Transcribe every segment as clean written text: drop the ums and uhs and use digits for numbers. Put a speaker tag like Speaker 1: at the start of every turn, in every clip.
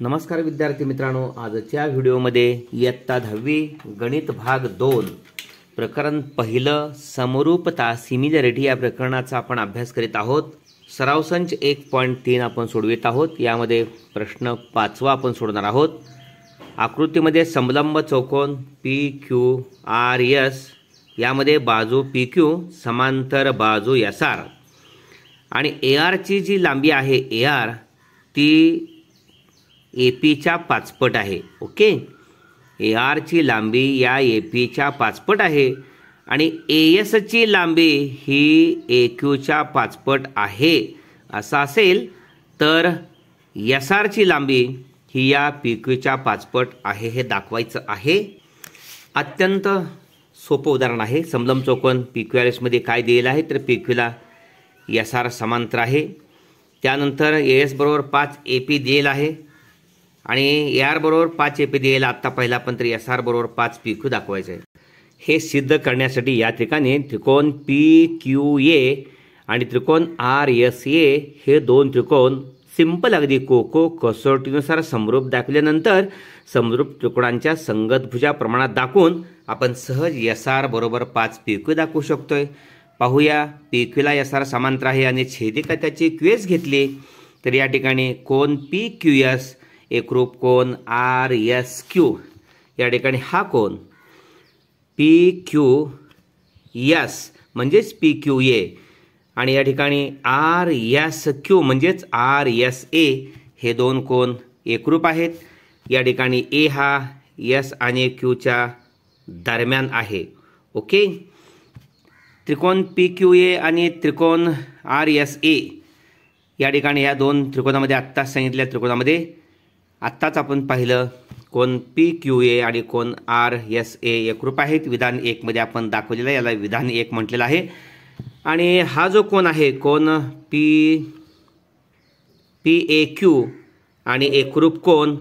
Speaker 1: नमस्कार विद्यार्थी मित्रांनो, आजच्या व्हिडिओमध्ये इयत्ता 10वी गणित भाग 2 प्रकरण पहिलं समरूपता सिमिलॅरिटी या प्रकरणाचा आपण अभ्यास करीत आहोत। सराव संच 1.3 आपण सोडवित आहोत। यामध्ये प्रश्न 5वा आपण सोडणार आहोत। आकृतीमध्ये समलंब चौकोन PQRS यामध्ये बाजू PQ समांतर बाजू SR आणि AR ची जी लांबी आहे AR ती AP च्या 5 पट आहे। ओके, AR ची लांबी या AP च्या 5 पट आहे आणि AS ची लांबी ही AQ च्या 5 पट आहे असं असेल तर SR ची लांबी ही या PQ च्या 5 पट आहे हे दाखवायचं आहे। अत्यंत सोपं उदाहरण आहे। समलंब चौकोन PQRS मध्ये काय दिलेलं आहे तर PQ ला SR समांतर आहे। त्यानंतर AS बरोबर 5 AP दिलेला आहे आणि AR बरोबर 5 AP दिलेला। आता पहिला पण तर SR बरोबर 5 PQ दाखवायचं आहे। हे सिद्ध करण्यासाठी या ठिकाणी त्रिकोण PQA आणि त्रिकोण RSA हे दोन त्रिकोण सिंपल अगदी कोको कसोटीनुसार समरूप दाखवल्यानंतर समरूप त्रिकोणांच्या संगत भुजा प्रमाणात दाखवून आपण सहज SR बरोबर 5 PQ दाखवू शकतोय। पाहूया, PQ ला SR समांतर आहे आणि छेदिका त्याची QS घेतली तर या ठिकाणी कोन PQS एकरूप कोन RSQ। या ठिकाणी हा कोन PQS म्हणजेच PQA आणि या ठिकाणी RSQ म्हणजेच RSA हे दोन कोन एकरूप आहेत। या ठिकाणी A हा S आणि Q च्या दरम्यान आहे। ओके, त्रिकोण PQA आणि त्रिकोण RSA या ठिकाणी या दोन त्रिकोणामध्ये आत्ताच सांगितलेल्या त्रिकोणामध्ये आत्ताच आपण पाहिलं कोन PQA आणि कोन RSA एकरूप आहेत। विधान 1 मध्ये आपण दाखवलेला याला विधान 1 म्हटलेलं आहे। आणि हा जो कोन आहे कोन PAQ आणि एकरूप कोन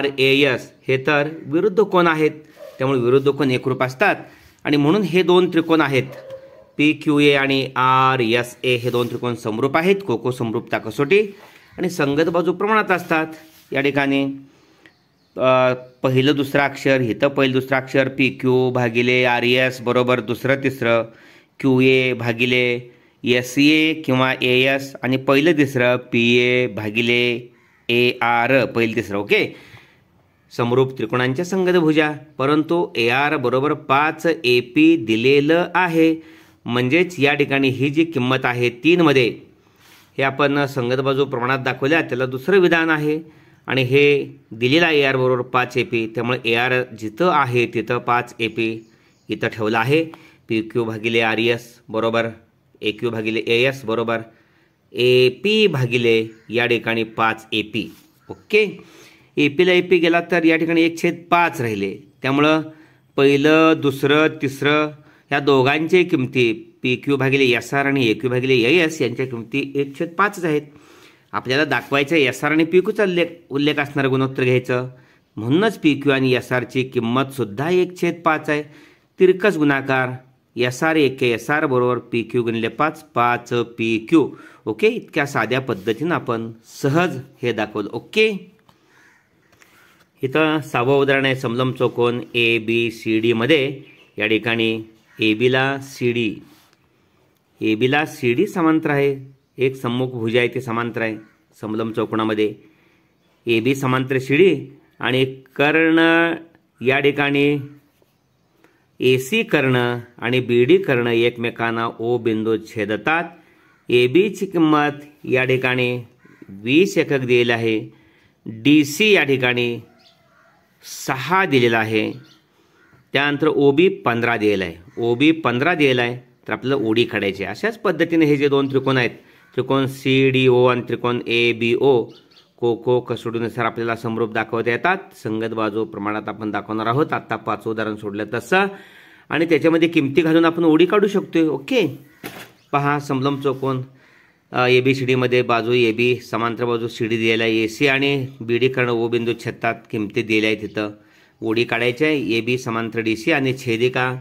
Speaker 1: RAS हे तर विरुद्ध कोन आहेत, त्यामुळे विरुद्ध कोन एकरूप असतात आणि म्हणून हे दोन त्रिकोण आहेत PQA आणि RSA हे दोन त्रिकोण समरूप आहेत कोको समरूपता कसोटी आणि संगत बाजू प्रमाणात असतात। या ठिकाणी पहिलं दुसरं अक्षर इथं पहिलं दुसरं अक्षर PQ भागिले RS बरोबर दुसरं तिसरं QA भागिले SA किंवा AS आणि पहिलं तिसरं PA भागिले AR पहिलं तिसरं। ओके, समरूप त्रिकोणांच्या संगत भुजा, परंतु AR बरोबर 5 AP दिलेलं आहे म्हणजेच या ठिकाणी ही जी किंमत आहे 3 मध्ये हे आपण संगत बाजू प्रमाणात दाखवल्या त्याला दुसरं विधान आहे आणि हे दिलेलं आहे AR बरोबर 5 AP, त्यामुळे AR जिथं आहे तिथं 5 AP इथं ठेवलं आहे। PQ भागिले RS बरोबर AQ भागिले AS बरोबर AP भागिले या ठिकाणी 5 AP। ओके, AP ला AP गेला तर या ठिकाणी 1/5 राहिले, त्यामुळं पहिलं दुसरं तिसरं या दोघांचे किमती PQ भागिले SR आणि AQ भागिले AS यांच्या किमती 1/5 आहेत। आपल्याला दाखवायचं SR आणि PQ चा उल्लेख असणारं गुणोत्तर घ्यायचं, म्हणूनच PQ आणि SR ची किंमत सुद्धा 1/5 आहे। तिरकस गुणाकार SR एके SR बरोबर PQ गुणिले 5 PQ। ओके, इतक्या साध्या पद्धतीनं आपण सहज हे दाखवलं। ओके, इथं 6वं उदाहरण आहे समलंब चौकोन ABCD मध्ये या ठिकाणी AB ला CD समांतर आहे। एक सम्मुख भुजा आहे ती समांतर आहे समलंब चौकोनामध्ये AB समांतर CD आणि कर्ण या ठिकाणी AC कर्ण आणि BD कर्ण एकमेकांना O बिंदू छेदतात। AB ची किंमत या ठिकाणी 20 एकक दिलेली आहे। DC या ठिकाणी 6 दिलेला आहे। त्यानंतर OB 15 दिलेला आहे। OB 15 दिलेला आहे तर आपल्याला OD काढायचे। अशाच पद्धतीने हे जे दोन त्रिकोण आहेत त्रिकोण CDO आणि त्रिकोण ABO कोको कसोटीनुसार आपल्याला समरूप दाखवता येतात। संगत बाजू प्रमाणात आपण दाखवणार आहोत। आता 5 उदाहरण सोडलं तसं आणि त्याच्यामध्ये किमती घालून आपण OD काढू शकतोय। ओके, पहा समलंब चौकोन ABCD मध्ये बाजू AB समांतर बाजू CD दिलेला आहे। AC आणि BD कर्ण O बिंदू छेदतात, किमती दिल्या आहेत तिथं OD काढायचे आहे। AB समांतर DC आणि छेदिका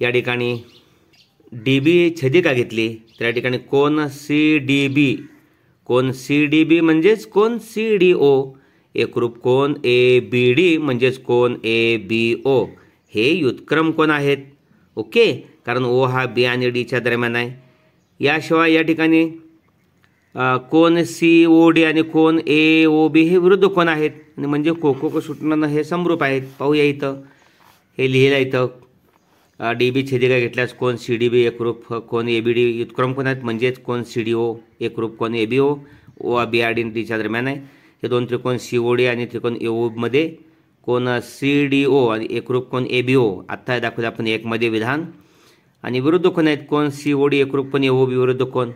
Speaker 1: या ठिकाणी DB छेदिका घेतली तर या ठिकाणी कोन CDB कोन CDB म्हणजेच कोन CDO एकरूप कोन ABD म्हणजेच कोन ABO हे युत्क्रम कोन आहेत. ओके, कारण O हा B आणि Dच्या दरम्यान आहे. याशिवाय या ठिकाणी कोन COD आणि कोन AOB हे विरुद्ध कोन आहेत आणि म्हणजे कोको सुटणं हे समरूप आहेत. पाहूया इथं हे लिहिलं इथं DB छेदिका घेतल्यास कोन CDB एकरूप कोन ABD युत्क्रम कोन आहेत म्हणजेच कोन CDO एकरूप कोन ABO. O B आणि Dच्या दरम्यान आहे. हे दोन त्रिकोण COD आणि त्रिकोण AOB मध्ये कोन CDO आणि एकरूप कोन ABO. आता दाखवलं आपण एक मध्ये विधान आणि विरुद्ध कोन आहेत कोन COD एकरूप कोन AOB विरुद्ध कोन,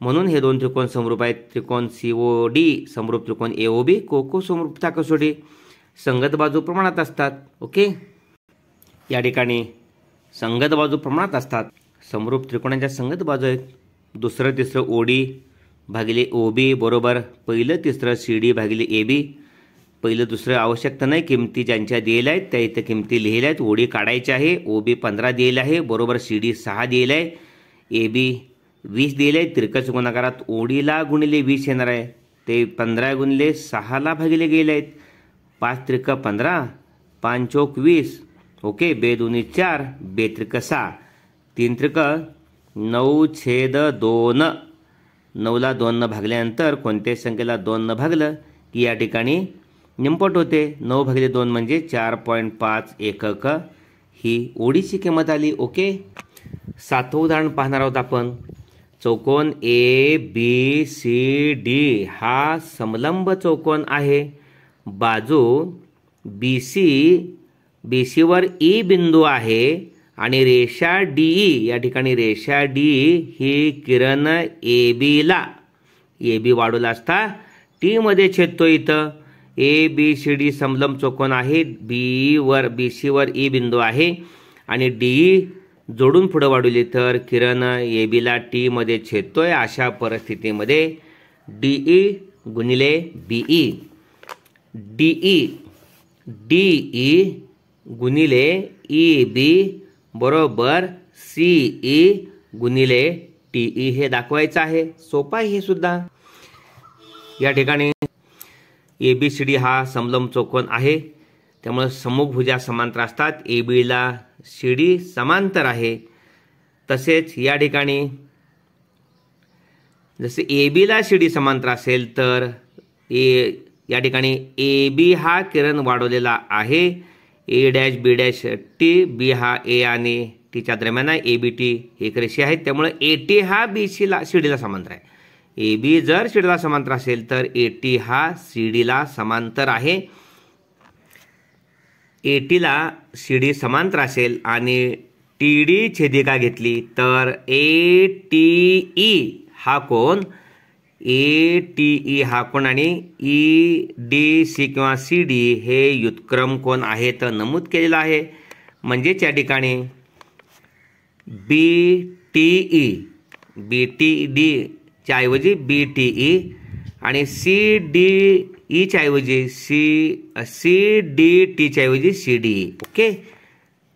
Speaker 1: म्हणून हे दोन त्रिकोण समरूप आहेत. त्रिकोण COD समरूप त्रिकोण AOB. कोको समरूपता कसोटी संगत बाजू प्रमाणात असतात. ओके, या ठिकाणी संगत बाजू प्रमाणात असतात. समरूप त्रिकोणाच्या संगत बाजू आहेत. दुसरं तिसरं OD भागिले OB बरोबर पहिलं तिसरं CD भागिले AB. पहिलं दुसरं आवश्यकता नाही, किमती ज्यांच्या दिलेल्या आहेत त्या इथं किमती लिहिल्या आहेत. OD काढायची आहे. OB 15 दिलेला आहे बरोबर CD 6 दिलेला आहे. AB 20 दिले आहे. तिरकस गुणाकारात OD ला गुणिले 20 येणार आहे. ते 15 गुणिले 6 ला भागिले गेले आहेत. 5 त्रिक 15 5 चौक 20. ओके, 2 दूनी 4 2 त्रिक 6 3 त्रिक 9/2. 9ला 2 भागल्यानंतर कोणत्याही संख्येला 2 भागलं की या ठिकाणी निमपट होते. 9 भागिले 2 म्हणजे 4.5 एकक ही ODची किंमत आली. ओके, 7वं उदाहरण पाहणार आहोत आपण. चौकोन ABCD हा समलंब चौकोन आहे. बाजू BC वर E बिंदू आहे आणि रेषा DE या ठिकाणी रेषा DE ही किरण AB वाढवला असता T मध्ये छेदतो. इथं ABCD समलंब चौकोन आहे. BC वर E बिंदू आहे आणि DE जोडून पुढे वाढवली तर किरण AB ला T मध्ये छेदतोय. अशा परिस्थितीमध्ये DE गुणिले BE DE गुणिले EB बरोबर CE गुणिले TE हे दाखवायचं आहे. सोपं आहे हे सुद्धा. या ठिकाणी ABCD हा समलंब चौकोन आहे त्यामुळे समभुजा समांतर असतात. AB ला CD समांतर आहे. तसेच या ठिकाणी जसे AB ला CD समांतर असेल तर या ठिकाणी AB हा किरण वाढवलेला आहे. A', B', T, B हा A आणि T च्या दरम्यान आहे. ABT एक रेषा आहे त्यामुळे AT हा CD ला समांतर आहे. AB जर CD ला समांतर असेल तर AT हा CD ला समांतर आहे. AT ला CD समांतर असेल आणि TD छेदिका घेतली तर ATE हा कोन आणि EDC किंवा CD हे युत्क्रम कोन आहेत नमूद केलेलं आहे. म्हणजेच या ठिकाणी BTD च्या ऐवजी BTE आणि CDE च्या ऐवजी CDT च्या ऐवजी CDE. ओके,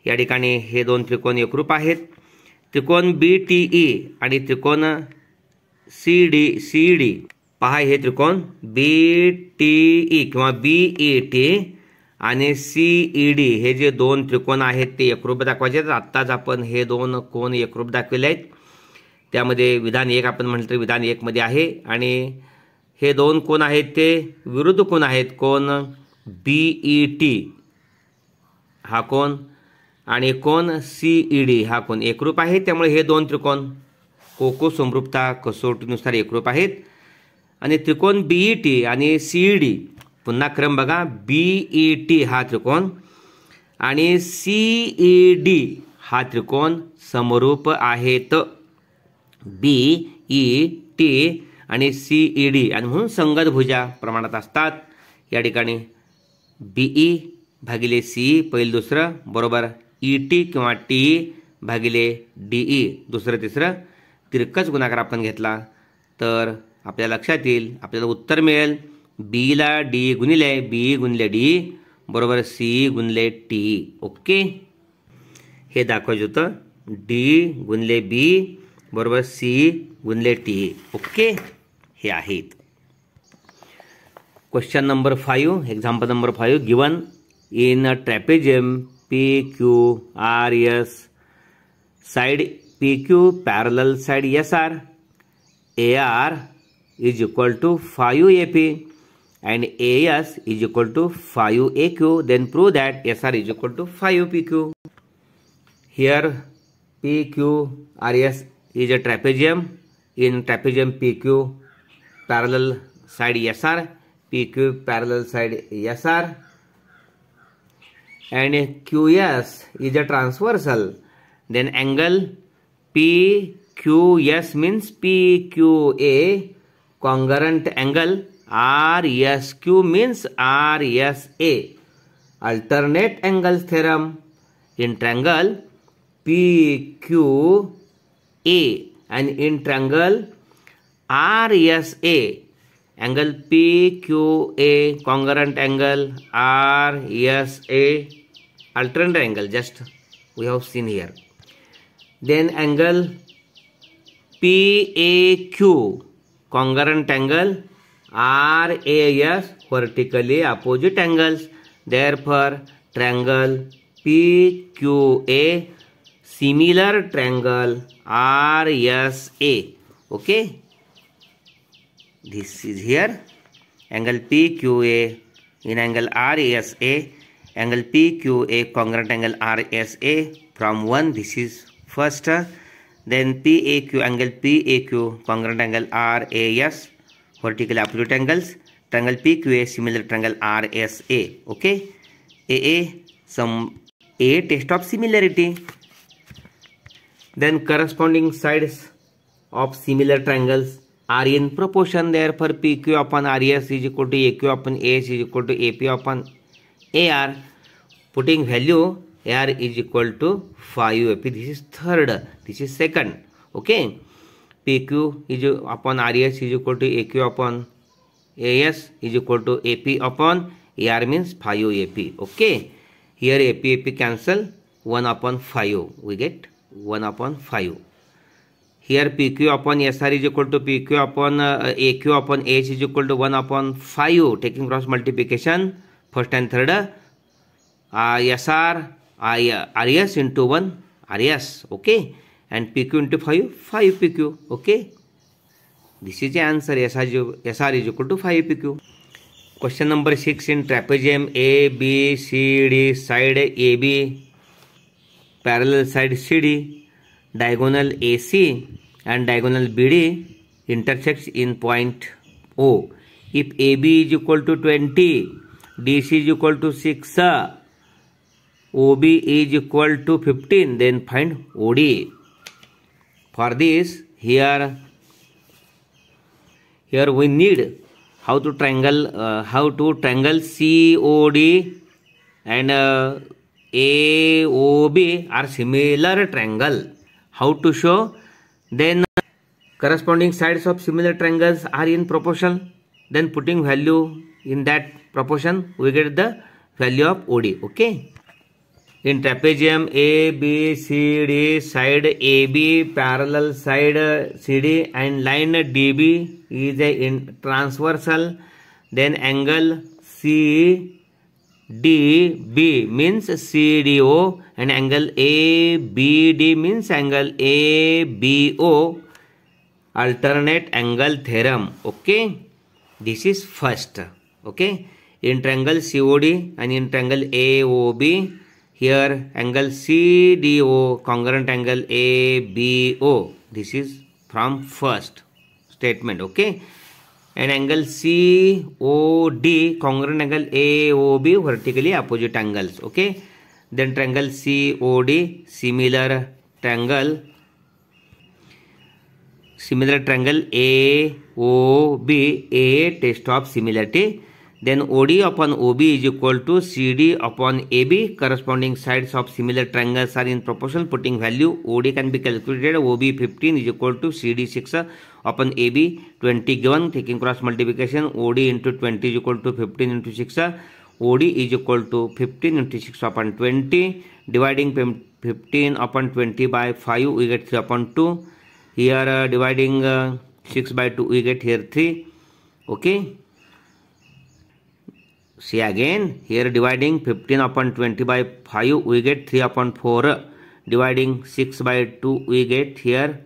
Speaker 1: या ठिकाणी हे दोन त्रिकोण एकरूप आहेत. त्रिकोण BTE आणि त्रिकोण CD पहा. हे त्रिकोण BTE किंवा BET आणि CED हे जे दोन त्रिकोण आहेत ते एकरूप दाखवायचे आहेत. आत्ताच आपण हे दोन कोन एकरूप दाखवले आहेत. त्यामध्ये विधान 1 आपण म्हटलं तर विधान 1 मध्ये आहे आणि हे दोन कोन आहेत ते विरुद्ध कोन आहेत. कोन BET हा कोन आणि कोन CED हा कोन एकरूप आहे. त्यामुळे हे दोन त्रिकोण कोको समरूपता कसोटीनुसार एकरूप आहेत. आणि त्रिकोण BET आणि CED पुन्हा क्रम बघा. BET हा त्रिकोण आणि CED हा त्रिकोण समरूप आहेत. BET आणि CED आणि म्हणून संगत भुजा प्रमाणात असतात. या ठिकाणी BE भागिले CE पहिलं दुसरं बरोबर ET किंवा TE भागिले DE दुसरं तिसरं. तिरकस गुणाकार आपण घेतला तर आपल्या लक्षात येईल, आपल्याला उत्तर मिळेल B ला D गुणिले B गुणिले D बरोबर C गुणिले T. ओके, हे दाखवायचं होतं. D गुणिले B बरोबर C गुणिले T. ओके, हे आहेत. Question number 5, example number 5, given in a trapezium PQRS, side PQ parallel side SR, AR is equal to 5AP and AS is equal to 5AQ, then prove that SR is equal to 5PQ. Here PQRS is a trapezium. In trapezium PQ parallel side SR, PQ parallel side SR, and QS is a transversal. Then angle PQS means PQA, congruent angle RSQ means RSA. Alternate angles theorem. In triangle PQA and in triangle RSA, angle PQA, congruent angle RSA, alternate angle, just we have seen here. Then angle PAQ, congruent angle RAS, vertically opposite angles. Therefore triangle PQA similar triangle RSA. Okay, this is here angle PQA in angle RSA, angle PQA congruent angle RSA. From 1 this is first, then PAQ, angle PAQ congruent angle RAS, vertically opposite angles. Triangle PQA similar triangle RSA. Okay, AA, some A test of similarity. Then corresponding sides of similar triangles are in proportion. Therefore PQ upon RS is equal to AQ upon AS is equal to AP upon AR. Putting value AR is equal to 5AP. This is third. This is second. Okay, PQ is upon RS is equal to AQ upon AS is equal to AP upon AR means 5AP. Okay, here AP cancel, 1 upon 5 we get 1 upon 5. Here PQ upon SR is equal to PQ upon AQ upon AS is equal to 1 upon 5. Taking cross multiplication, first and third, SR RS into 1 RS. Okay, and PQ into 5 PQ. Okay, this is the answer. SR is equal to 5 PQ. Question number 6, in trapezium ABCD, side AB parallel side CD, diagonal AC and diagonal BD intersects in point O. If AB is equal to 20, DC is equal to 6, OB is equal to 15, then find OD. For this, here we need how to triangle COD and AOB are similar triangle. How to show? Then corresponding sides of similar triangles are in proportion. Then putting value in that proportion, we get the value of OD. Okay. In trapezium ABCD, side AB parallel side CD and line DB is a transversal. Then angle CDB means CDO and angle ABD means angle ABO. Alternate angle theorem. Okay, this is first. Okay, in triangle COD and in triangle AOB, here angle CDO congruent angle ABO. This is from first statement. Okay, and angle COD congruent angle AOB, vertically opposite angles. Okay, then triangle COD similar triangle AOB, A test of similarity. Then OD upon OB is equal to CD upon AB. Corresponding sides of similar triangles are in proportion. Putting value, OD can be calculated. OB 15 is equal to CD 6 upon AB 20 given. Taking cross multiplication, OD into 20 is equal to 15 into 6. OD is equal to 15 into 6 upon 20. Dividing 15 upon 20 by 5, we get 3 upon 2. Here dividing 6 by 2, we get here 3. Okay. See again, here dividing 15 upon 20 by 5, we get 3 upon 4. Dividing 6 by 2, we get here.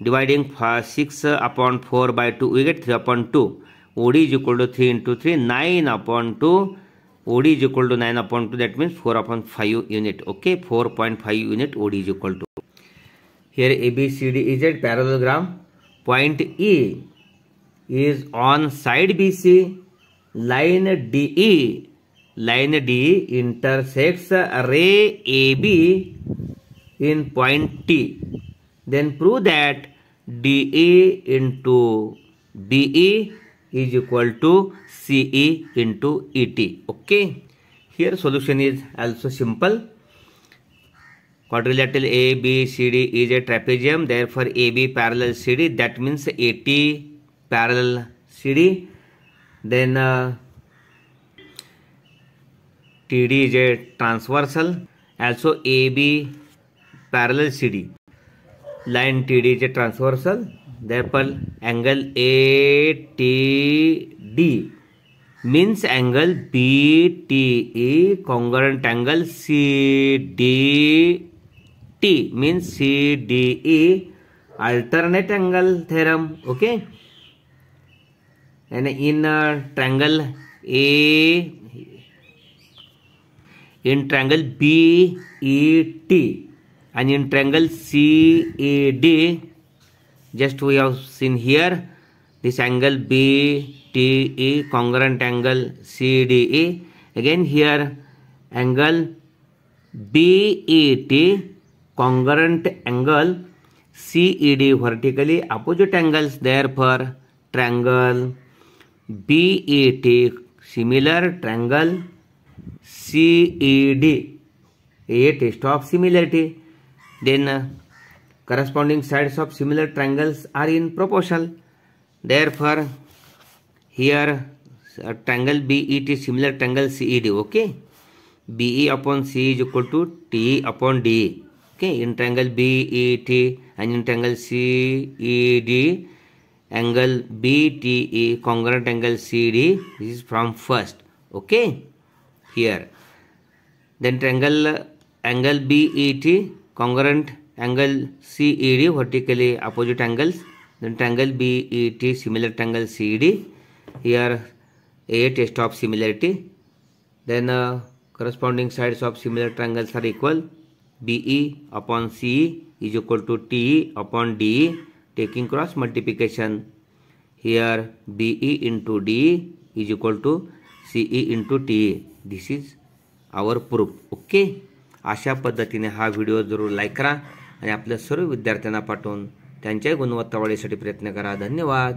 Speaker 1: Dividing 6 upon 4 by 2, we get 3 upon 2. OD is equal to 3 into 3, 9 upon 2. OD is equal to 9 upon 2, that means 4 upon 5 unit. Okay, 4.5 unit OD is equal to. Here ABCD is a parallelogram. Point E is on side BC. Line DE intersects ray AB in point T. Then prove that DE into BE is equal to CE into ET. Okay. Here solution is also simple. Quadrilateral ABCD is a trapezium. Therefore AB parallel CD. That means AT parallel CD. Then TD is a transversal. Also AB parallel CD. Line TD is a transversal. Therefore angle ATD means angle BTE congruent angle CDT means CDE alternate angle theorem. Okay. And in triangle BET and in triangle CAD, just we have seen here this angle BTE congruent angle CDE. Again here angle BET congruent angle CED, vertically opposite angles. Therefore triangle BET similar triangle CED, a test of similarity. Then corresponding sides of similar triangles are in proportion. Therefore here triangle BET similar triangle CED. Okay, BE upon C is equal to T upon D. Okay, in triangle BET and in triangle CED, angle BTE congruent angle CD, this is from first. Okay, here then triangle angle BET congruent angle CED, vertically opposite angles. Then triangle BET similar triangle CED, here a test of similarity. Then corresponding sides of similar triangles are equal. BE upon CE is equal to TE upon DE, taking cross multiplication. Here BE into DE is equal to CE into TE. This is our proof. Okay. अशा पद्धतीने हा video जरूर like करा आणि आपल्या सर्व विद्यार्थ्यांना पाठवून त्यांच्याही गुणवत्ता वाढीसाठी प्रयत्न करा. धन्यवाद.